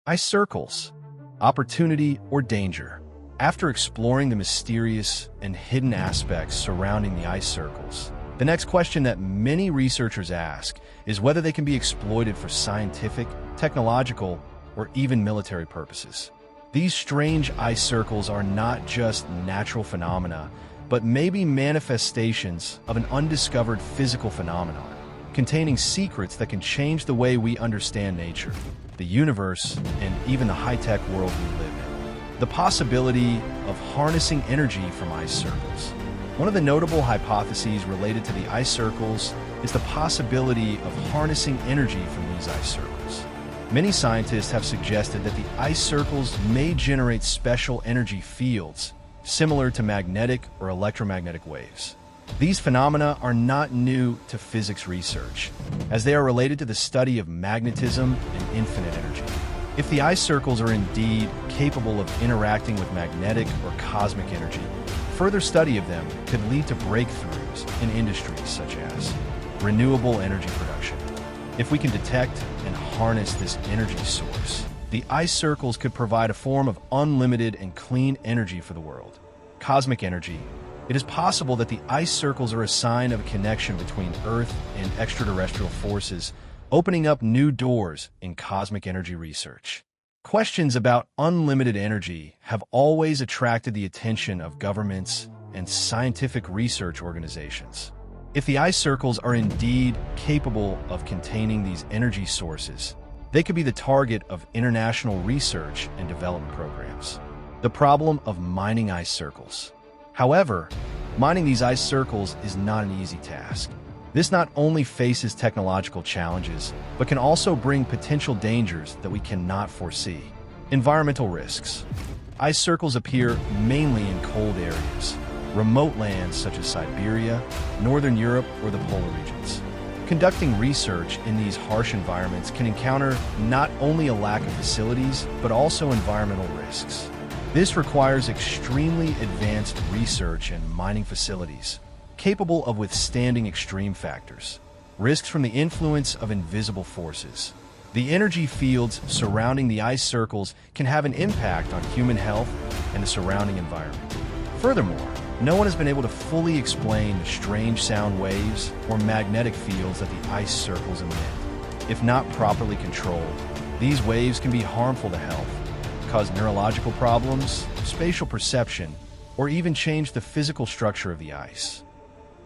Ice circles. Opportunity or danger? After exploring the mysterious and hidden aspects surrounding the ice circles, the next question that many researchers ask is whether they can be exploited for scientific, technological, or even military purposes. These strange ice circles are not just natural phenomena, but maybe manifestations of an undiscovered physical phenomenon, containing secrets that can change the way we understand nature, the universe, and even the high-tech world we live in. The possibility of harnessing energy from ice circles. One of the notable hypotheses related to the ice circles is the possibility of harnessing energy from these ice circles. Many scientists have suggested that the ice circles may generate special energy fields similar to magnetic or electromagnetic waves. These phenomena are not new to physics research, as they are related to the study of magnetism and infinite energy. If the ice circles are indeed capable of interacting with magnetic or cosmic energy, further study of them could lead to breakthroughs in industries such as renewable energy production. If we can detect and harness this energy source, the ice circles could provide a form of unlimited and clean energy for the world. Cosmic energy. It is possible that the ice circles are a sign of a connection between Earth and extraterrestrial forces, opening up new doors in cosmic energy research. Questions about unlimited energy have always attracted the attention of governments and scientific research organizations. If the ice circles are indeed capable of containing these energy sources, they could be the target of international research and development programs. The problem of mining ice circles. However, mining these ice circles is not an easy task. This not only faces technological challenges, but can also bring potential dangers that we cannot foresee. Environmental risks. Ice circles appear mainly in cold areas, remote lands such as Siberia, Northern Europe, or the polar regions. Conducting research in these harsh environments can encounter not only a lack of facilities, but also environmental risks. This requires extremely advanced research and mining facilities, capable of withstanding extreme factors. Risks from the influence of invisible forces. The energy fields surrounding the ice circles can have an impact on human health and the surrounding environment. Furthermore, no one has been able to fully explain the strange sound waves or magnetic fields that the ice circles emit. If not properly controlled, these waves can be harmful to health, cause neurological problems, spatial perception, or even change the physical structure of the ice.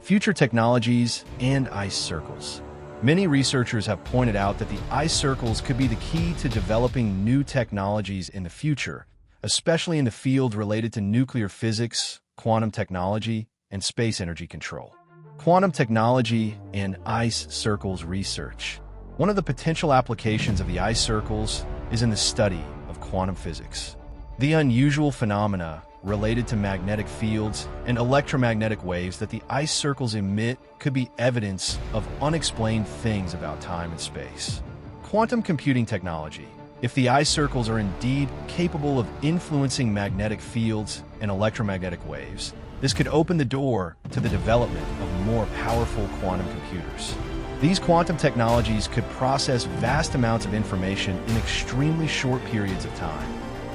Future technologies and ice circles. Many researchers have pointed out that the ice circles could be the key to developing new technologies in the future, especially in the field related to nuclear physics, quantum technology, and space energy control. Quantum technology and ice circles research. One of the potential applications of the ice circles is in the study of quantum physics. The unusual phenomena related to magnetic fields and electromagnetic waves that the ice circles emit could be evidence of unexplained things about time and space. Quantum computing technology. If the ice circles are indeed capable of influencing magnetic fields and electromagnetic waves, this could open the door to the development of more powerful quantum computers. These quantum technologies could process vast amounts of information in extremely short periods of time,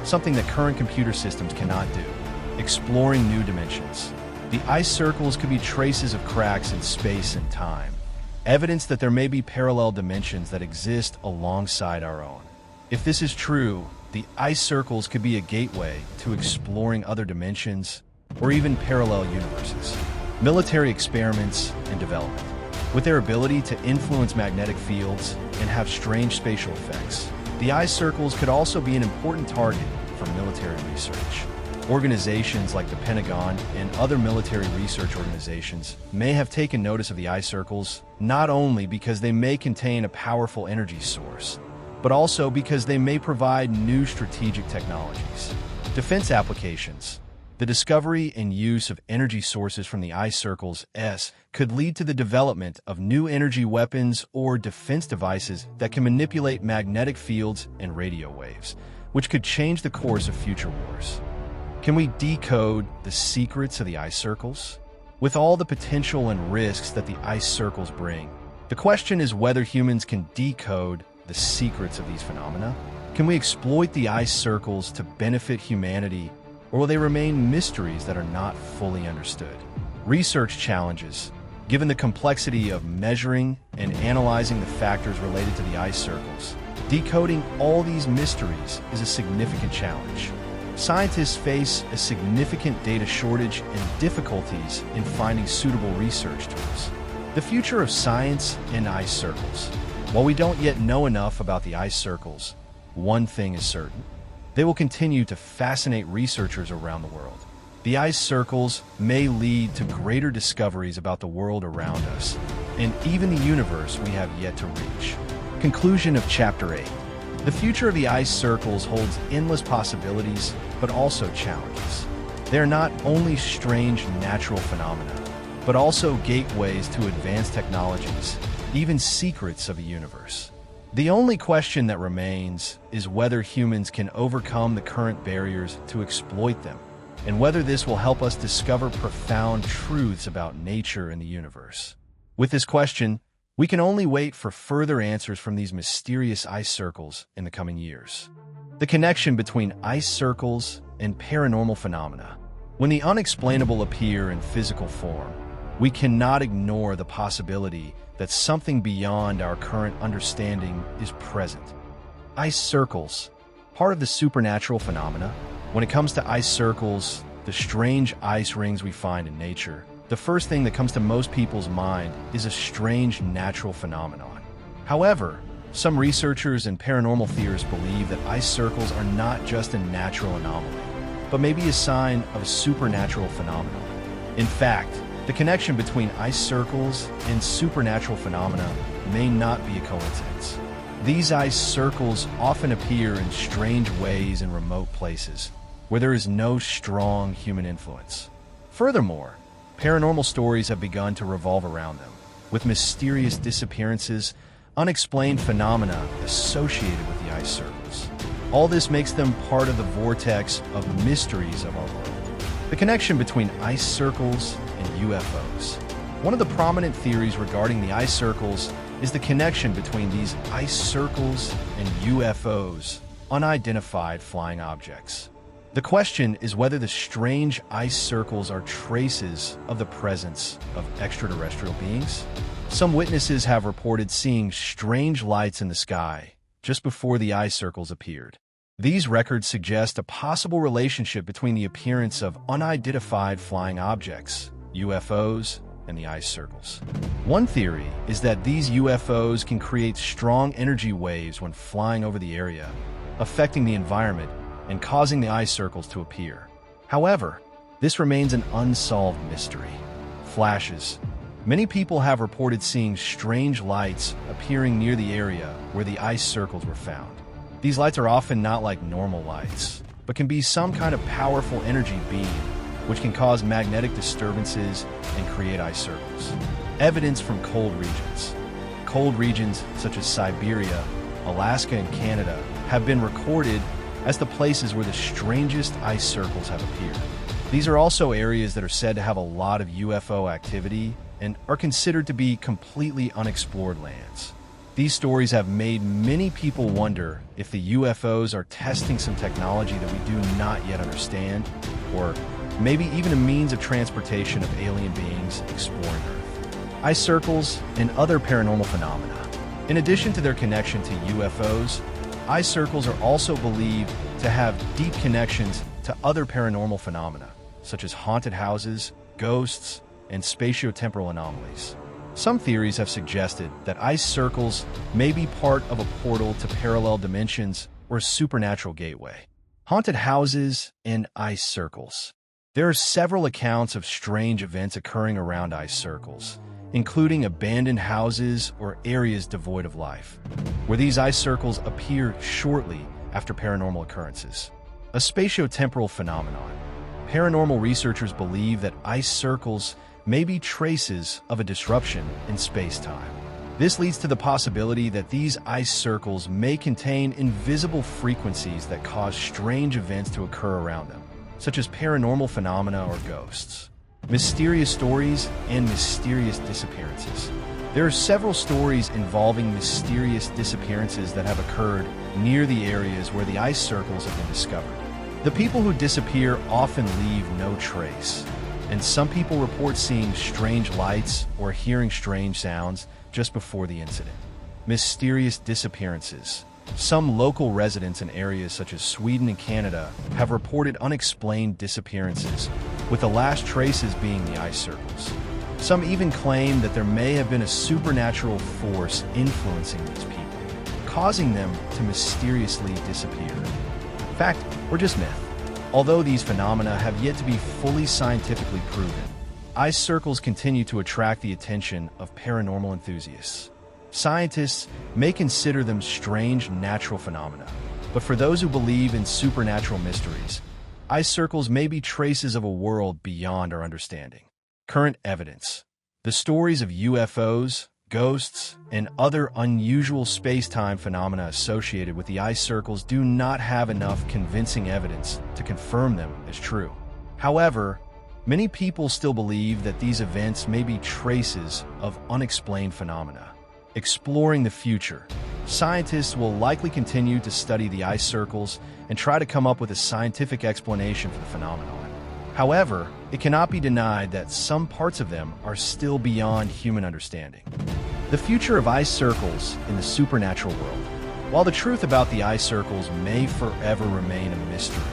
something that current computer systems cannot do. Exploring new dimensions. The ice circles could be traces of cracks in space and time, evidence that there may be parallel dimensions that exist alongside our own. If this is true, the ice circles could be a gateway to exploring other dimensions or even parallel universes. Military experiments and development. With their ability to influence magnetic fields and have strange spatial effects, the ice circles could also be an important target for military research. Organizations like the Pentagon and other military research organizations may have taken notice of the ice circles, not only because they may contain a powerful energy source, but also because they may provide new strategic technologies. Defense applications. The discovery and use of energy sources from the ice circles could lead to the development of new energy weapons or defense devices that can manipulate magnetic fields and radio waves, which could change the course of future wars. Can we decode the secrets of the ice circles? With all the potential and risks that the ice circles bring, the question is whether humans can decode the secrets of these phenomena. Can we exploit the ice circles to benefit humanity, or will they remain mysteries that are not fully understood? Research challenges. Given the complexity of measuring and analyzing the factors related to the ice circles, decoding all these mysteries is a significant challenge. Scientists face a significant data shortage and difficulties in finding suitable research tools. The future of science and ice circles. While we don't yet know enough about the ice circles, one thing is certain. They will continue to fascinate researchers around the world. The ice circles may lead to greater discoveries about the world around us, and even the universe we have yet to reach. Conclusion of Chapter 8. The future of the ice circles holds endless possibilities, but also challenges. They are not only strange natural phenomena, but also gateways to advanced technologies, even secrets of the universe. The only question that remains is whether humans can overcome the current barriers to exploit them, and whether this will help us discover profound truths about nature and the universe. With this question, we can only wait for further answers from these mysterious ice circles in the coming years. The connection between ice circles and paranormal phenomena. When the unexplainable appear in physical form, we cannot ignore the possibility that something beyond our current understanding is present. Ice circles, part of the supernatural phenomena. When it comes to ice circles, the strange ice rings we find in nature, the first thing that comes to most people's mind is a strange natural phenomenon. However, some researchers and paranormal theorists believe that ice circles are not just a natural anomaly, but maybe a sign of a supernatural phenomenon. In fact, the connection between ice circles and supernatural phenomena may not be a coincidence. These ice circles often appear in strange ways in remote places, where there is no strong human influence. Furthermore, paranormal stories have begun to revolve around them, with mysterious disappearances, unexplained phenomena associated with the ice circles. All this makes them part of the vortex of mysteries of our world. The connection between ice circles and UFOs. One of the prominent theories regarding the ice circles is the connection between these ice circles and UFOs, unidentified flying objects. The question is whether the strange ice circles are traces of the presence of extraterrestrial beings. Some witnesses have reported seeing strange lights in the sky just before the ice circles appeared. These records suggest a possible relationship between the appearance of unidentified flying objects, UFOs, and the ice circles. One theory is that these UFOs can create strong energy waves when flying over the area, affecting the environment and causing the ice circles to appear. However, this remains an unsolved mystery. Flashes. Many people have reported seeing strange lights appearing near the area where the ice circles were found. These lights are often not like normal lights, but can be some kind of powerful energy beam, which can cause magnetic disturbances and create ice circles. Evidence from cold regions. Cold regions such as Siberia, Alaska, and Canada have been recorded as the places where the strangest ice circles have appeared. These are also areas that are said to have a lot of UFO activity and are considered to be completely unexplored lands. These stories have made many people wonder if the UFOs are testing some technology that we do not yet understand, or maybe even a means of transportation of alien beings exploring Earth. Ice circles and other paranormal phenomena. In addition to their connection to UFOs, ice circles are also believed to have deep connections to other paranormal phenomena, such as haunted houses, ghosts, and spatiotemporal anomalies. Some theories have suggested that ice circles may be part of a portal to parallel dimensions or a supernatural gateway. Haunted houses and ice circles. There are several accounts of strange events occurring around ice circles, including abandoned houses or areas devoid of life, where these ice circles appear shortly after paranormal occurrences. A spatiotemporal phenomenon. paranormal researchers believe that ice circles may be traces of a disruption in space-time. This leads to the possibility that these ice circles may contain invisible frequencies that cause strange events to occur around them, such as paranormal phenomena or ghosts. Mysterious stories and mysterious disappearances. There are several stories involving mysterious disappearances that have occurred near the areas where the ice circles have been discovered. The people who disappear often leave no trace, and some people report seeing strange lights or hearing strange sounds just before the incident. Mysterious disappearances. Some local residents in areas such as Sweden and Canada have reported unexplained disappearances, with the last traces being the ice circles. Some even claim that there may have been a supernatural force influencing these people, causing them to mysteriously disappear. Fact or just myth? Although these phenomena have yet to be fully scientifically proven, ice circles continue to attract the attention of paranormal enthusiasts. Scientists may consider them strange natural phenomena, but for those who believe in supernatural mysteries, ice circles may be traces of a world beyond our understanding. Current evidence. The stories of UFOs, ghosts, and other unusual space-time phenomena associated with the ice circles do not have enough convincing evidence to confirm them as true. However, many people still believe that these events may be traces of unexplained phenomena. Exploring the future. Scientists will likely continue to study the ice circles and try to come up with a scientific explanation for the phenomenon. However, it cannot be denied that some parts of them are still beyond human understanding. The future of ice circles in the supernatural world. While the truth about the ice circles may forever remain a mystery,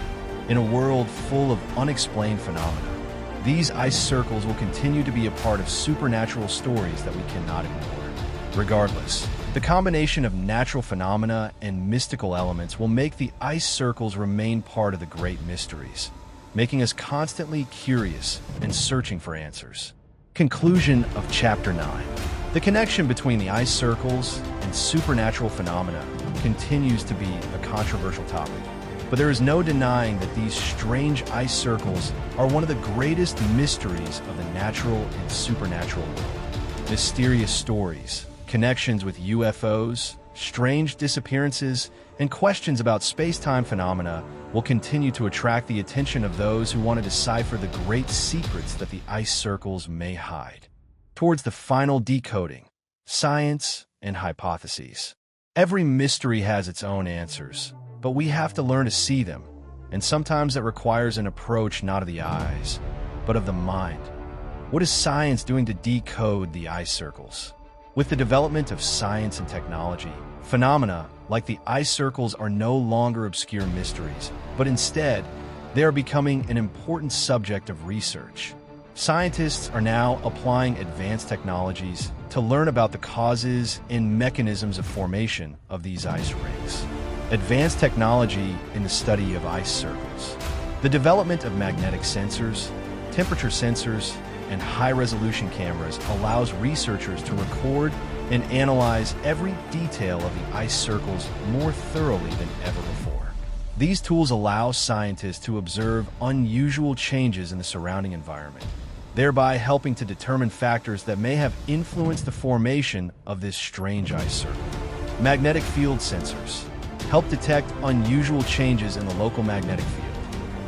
in a world full of unexplained phenomena, these ice circles will continue to be a part of supernatural stories that we cannot ignore. Regardless, the combination of natural phenomena and mystical elements will make the ice circles remain part of the great mysteries, making us constantly curious and searching for answers. Conclusion of Chapter 9. The connection between the ice circles and supernatural phenomena continues to be a controversial topic, but there is no denying that these strange ice circles are one of the greatest mysteries of the natural and supernatural world. Mysterious stories, connections with UFOs, strange disappearances, and questions about space-time phenomena will continue to attract the attention of those who want to decipher the great secrets that the ice circles may hide. Towards the final decoding, science and hypotheses. Every mystery has its own answers, but we have to learn to see them, and sometimes it requires an approach not of the eyes, but of the mind. What is science doing to decode the ice circles? With the development of science and technology, phenomena like the ice circles are no longer obscure mysteries, but instead, they are becoming an important subject of research. Scientists are now applying advanced technologies to learn about the causes and mechanisms of formation of these ice rings. Advanced technology in the study of ice circles. The development of magnetic sensors, temperature sensors, and high-resolution cameras allows researchers to record and analyze every detail of the ice circles more thoroughly than ever before. These tools allow scientists to observe unusual changes in the surrounding environment, thereby helping to determine factors that may have influenced the formation of this strange ice circle. Magnetic field sensors help detect unusual changes in the local magnetic field,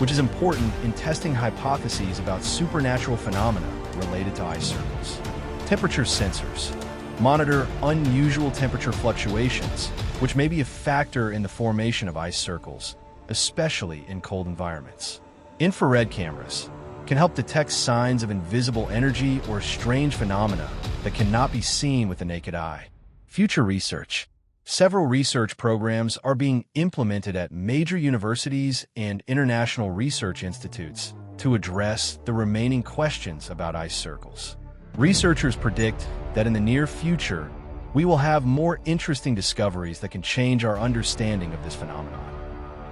which is important in testing hypotheses about supernatural phenomena related to ice circles. Temperature sensors monitor unusual temperature fluctuations, which may be a factor in the formation of ice circles, especially in cold environments. Infrared cameras can help detect signs of invisible energy or strange phenomena that cannot be seen with the naked eye. Future research. Several research programs are being implemented at major universities and international research institutes to address the remaining questions about ice circles. Researchers predict that in the near future, we will have more interesting discoveries that can change our understanding of this phenomenon.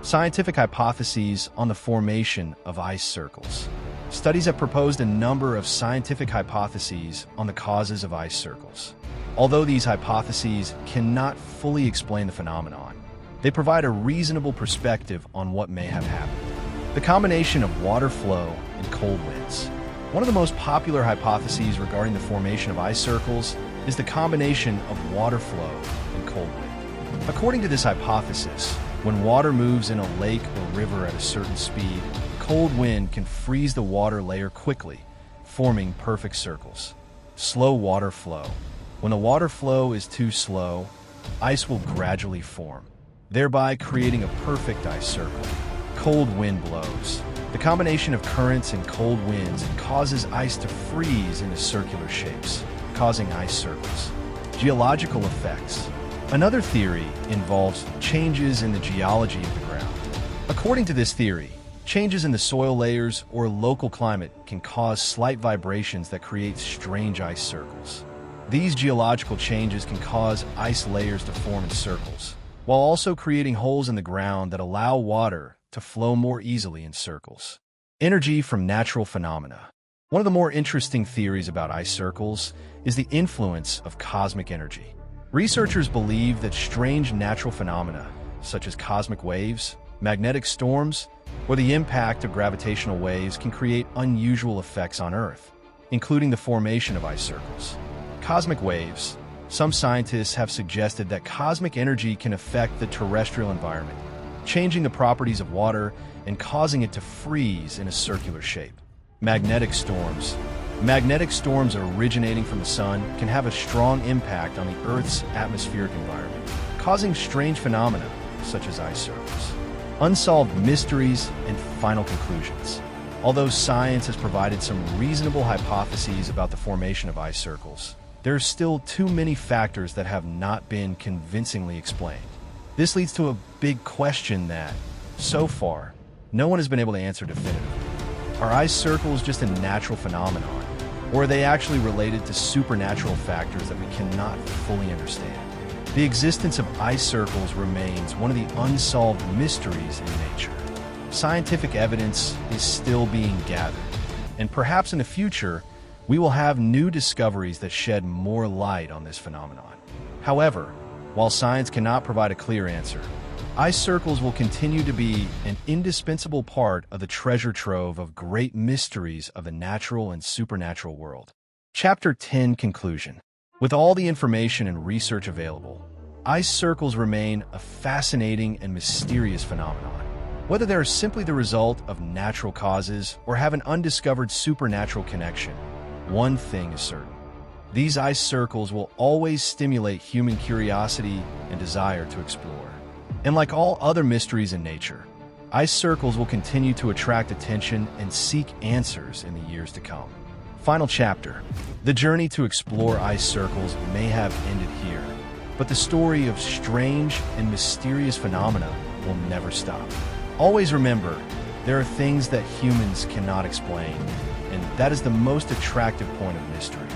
Scientific hypotheses on the formation of ice circles. Studies have proposed a number of scientific hypotheses on the causes of ice circles. Although these hypotheses cannot fully explain the phenomenon, they provide a reasonable perspective on what may have happened. the combination of water flow and cold winds. One of the most popular hypotheses regarding the formation of ice circles is the combination of water flow and cold wind. According to this hypothesis, when water moves in a lake or river at a certain speed, cold wind can freeze the water layer quickly, forming perfect circles. Slow water flow. When the water flow is too slow, ice will gradually form, thereby creating a perfect ice circle. Cold wind blows. The combination of currents and cold winds causes ice to freeze into circular shapes, causing ice circles. Geological effects. Another theory involves changes in the geology of the ground. According to this theory, changes in the soil layers or local climate can cause slight vibrations that create strange ice circles. These geological changes can cause ice layers to form in circles, while also creating holes in the ground that allow water to flow more easily in circles. Energy from natural phenomena. One of the more interesting theories about ice circles is the influence of cosmic energy. Researchers believe that strange natural phenomena, such as cosmic waves, magnetic storms, or the impact of gravitational waves can create unusual effects on Earth, including the formation of ice circles. Cosmic waves. Some scientists have suggested that cosmic energy can affect the terrestrial environment, changing the properties of water and causing it to freeze in a circular shape. Magnetic storms. Magnetic storms originating from the sun can have a strong impact on the Earth's atmospheric environment, causing strange phenomena such as ice circles. Unsolved mysteries and final conclusions. Although science has provided some reasonable hypotheses about the formation of ice circles, there are still too many factors that have not been convincingly explained. This leads to a big question that, so far, no one has been able to answer definitively. Are ice circles just a natural phenomenon, or are they actually related to supernatural factors that we cannot fully understand? The existence of ice circles remains one of the unsolved mysteries in nature. Scientific evidence is still being gathered, and perhaps in the future, we will have new discoveries that shed more light on this phenomenon. However, while science cannot provide a clear answer, ice circles will continue to be an indispensable part of the treasure trove of great mysteries of the natural and supernatural world. Chapter 10 Conclusion. With all the information and research available, ice circles remain a fascinating and mysterious phenomenon. Whether they are simply the result of natural causes or have an undiscovered supernatural connection, one thing is certain. These ice circles will always stimulate human curiosity and desire to explore. And like all other mysteries in nature, ice circles will continue to attract attention and seek answers in the years to come. Final chapter. The journey to explore ice circles may have ended here, but the story of strange and mysterious phenomena will never stop. Always remember, there are things that humans cannot explain, and that is the most attractive point of mystery.